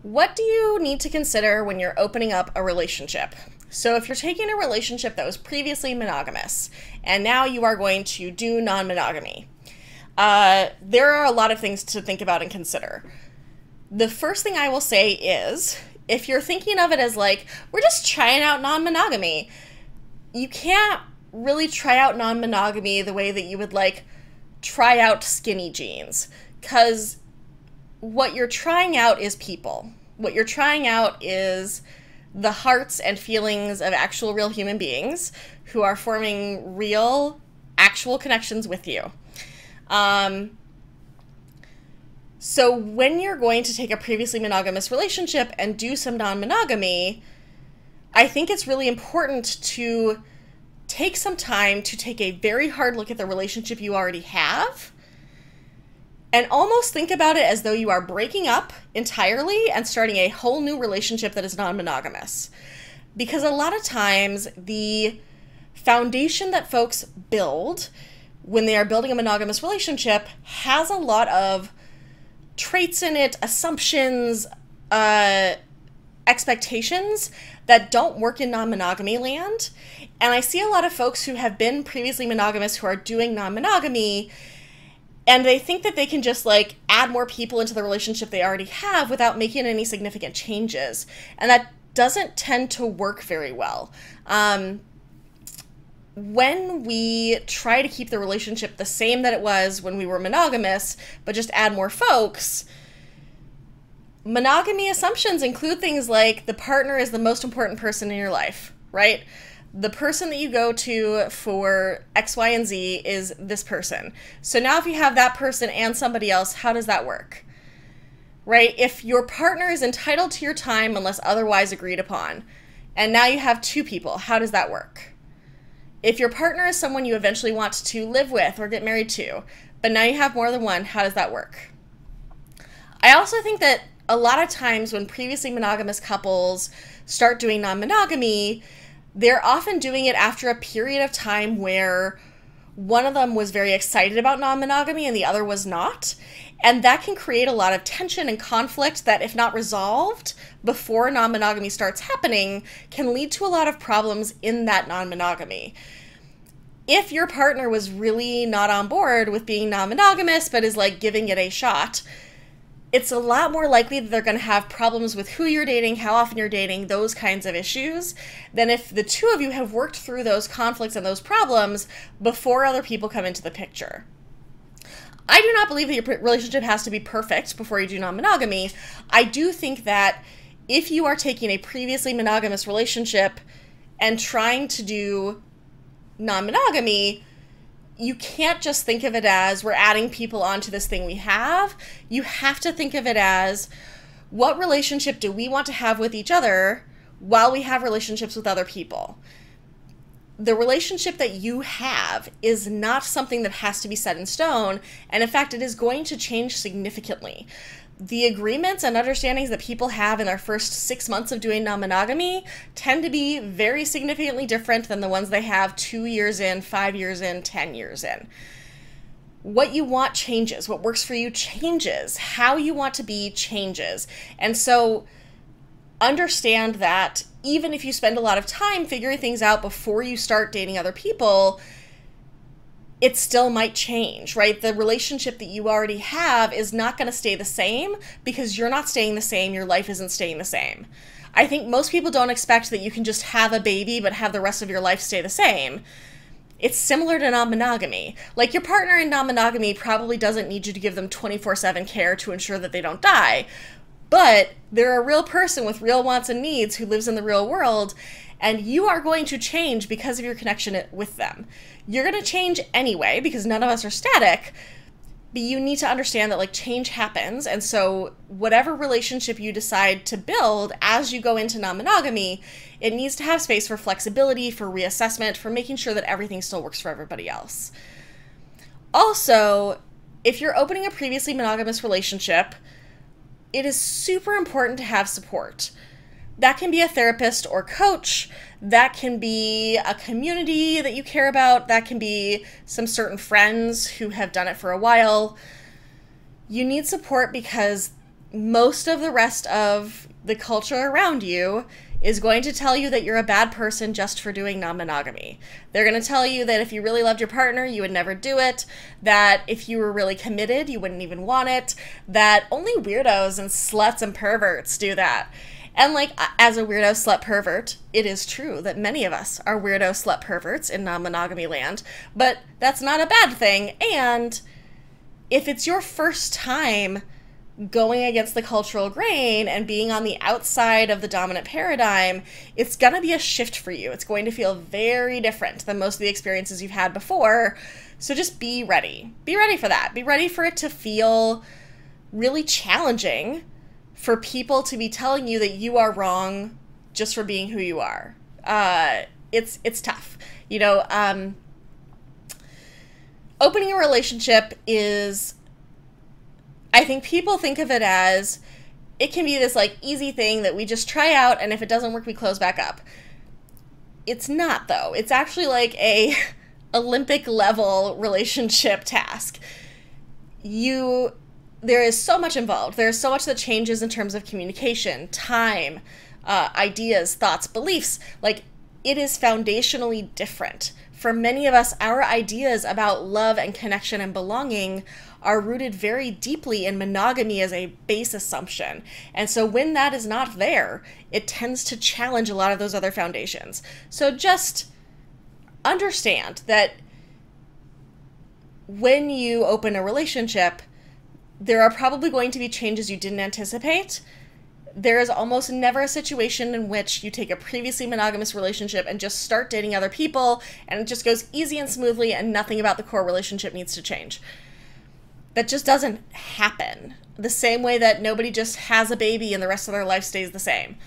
What do you need to consider when you're opening up a relationship? So if you're taking a relationship that was previously monogamous and now you are going to do non-monogamy, there are a lot of things to think about and consider. The first thing I will say is, if you're thinking of it as like, we're just trying out non-monogamy, you can't really try out non-monogamy the way that you would like try out skinny jeans, because what you're trying out is people. What you're trying out is the hearts and feelings of actual real human beings who are forming real, actual connections with you. So when you're going to take a previously monogamous relationship and do some non-monogamy, I think it's really important to take some time to take a very hard look at the relationship you already have and almost think about it as though you are breaking up entirely and starting a whole new relationship that is non-monogamous. Because a lot of times the foundation that folks build when they are building a monogamous relationship has a lot of traits in it, assumptions, expectations that don't work in non-monogamy land. And I see a lot of folks who have been previously monogamous who are doing non-monogamy, and they think that they can just like add more people into the relationship they already have without making any significant changes. And that doesn't tend to work very well. When we try to keep the relationship the same that it was when we were monogamous, but just add more folks, monogamy assumptions include things like the partner is the most important person in your life, right? The person that you go to for X, Y, and Z is this person. So now if you have that person and somebody else, how does that work? Right? If your partner is entitled to your time unless otherwise agreed upon, and now you have two people, how does that work? If your partner is someone you eventually want to live with or get married to, but now you have more than one, how does that work? I also think that a lot of times when previously monogamous couples start doing non-monogamy, they're often doing it after a period of time where one of them was very excited about non-monogamy and the other was not. And that can create a lot of tension and conflict that, if not resolved before non-monogamy starts happening, can lead to a lot of problems in that non-monogamy. If your partner was really not on board with being non-monogamous but is like giving it a shot, it's a lot more likely that they're going to have problems with who you're dating, how often you're dating, those kinds of issues, than if the two of you have worked through those conflicts and those problems before other people come into the picture. I do not believe that your relationship has to be perfect before you do non-monogamy. I do think that if you are taking a previously monogamous relationship and trying to do non-monogamy, you can't just think of it as we're adding people onto this thing we have. You have to think of it as, what relationship do we want to have with each other while we have relationships with other people? The relationship that you have is not something that has to be set in stone, and in fact, it is going to change significantly. The agreements and understandings that people have in their first 6 months of doing non-monogamy tend to be very significantly different than the ones they have 2 years in, 5 years in, 10 years in. What you want changes. What works for you changes. How you want to be changes. And so understand that even if you spend a lot of time figuring things out before you start dating other people, it still might change, right? The relationship that you already have is not going to stay the same because you're not staying the same, your life isn't staying the same. I think most people don't expect that you can just have a baby but have the rest of your life stay the same. It's similar to non-monogamy. Like, your partner in non-monogamy probably doesn't need you to give them 24/7 care to ensure that they don't die, but they're a real person with real wants and needs who lives in the real world, and you are going to change because of your connection with them. You're going to change anyway because none of us are static, but you need to understand that like change happens. And so whatever relationship you decide to build as you go into non-monogamy, it needs to have space for flexibility, for reassessment, for making sure that everything still works for everybody else. Also, if you're opening a previously monogamous relationship, it is super important to have support. That can be a therapist or coach. That can be a community that you care about. That can be some certain friends who have done it for a while. You need support because most of the rest of the culture around you is going to tell you that you're a bad person just for doing non-monogamy. They're going to tell you that if you really loved your partner, you would never do it, that if you were really committed, you wouldn't even want it, that only weirdos and sluts and perverts do that. And like, as a weirdo slut pervert, it is true that many of us are weirdo slut perverts in non-monogamy land, but that's not a bad thing. And if it's your first time going against the cultural grain and being on the outside of the dominant paradigm, it's going to be a shift for you. It's going to feel very different than most of the experiences you've had before. So just be ready. Be ready for that. Be ready for it to feel really challenging, for people to be telling you that you are wrong just for being who you are. It's tough. You know, opening a relationship is, I think people think of it as, it can be this like easy thing that we just try out, and if it doesn't work, we close back up. It's not, though. It's actually like a Olympic level relationship task. There is so much involved. There's so much that changes in terms of communication, time, ideas, thoughts, beliefs. Like, it is foundationally different. For many of us, our ideas about love and connection and belonging are rooted very deeply in monogamy as a base assumption. And so when that is not there, it tends to challenge a lot of those other foundations. So just understand that when you open a relationship, there are probably going to be changes you didn't anticipate. There is almost never a situation in which you take a previously monogamous relationship and just start dating other people, and it just goes easy and smoothly and nothing about the core relationship needs to change. That just doesn't happen. The same way that nobody just has a baby and the rest of their life stays the same.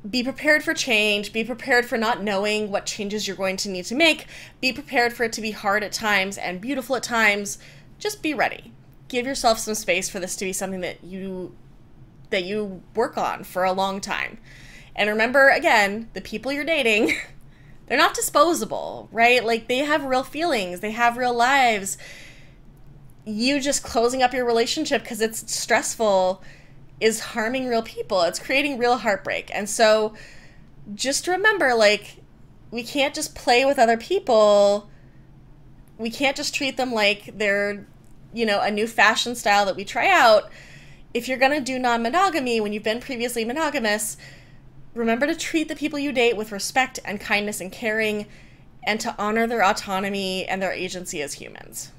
Be prepared for change. Be prepared for not knowing what changes you're going to need to make. Be prepared for it to be hard at times and beautiful at times. Just be ready. Give yourself some space for this to be something that you work on for a long time. And remember, again, the people you're dating, they're not disposable, right? Like, they have real feelings. They have real lives. You just closing up your relationship because it's stressful is harming real people. It's creating real heartbreak. And so just remember, like, we can't just play with other people. We can't just treat them like they're, you know, a new fashion style that we try out. If you're going to do non-monogamy when you've been previously monogamous, remember to treat the people you date with respect and kindness and caring, and to honor their autonomy and their agency as humans.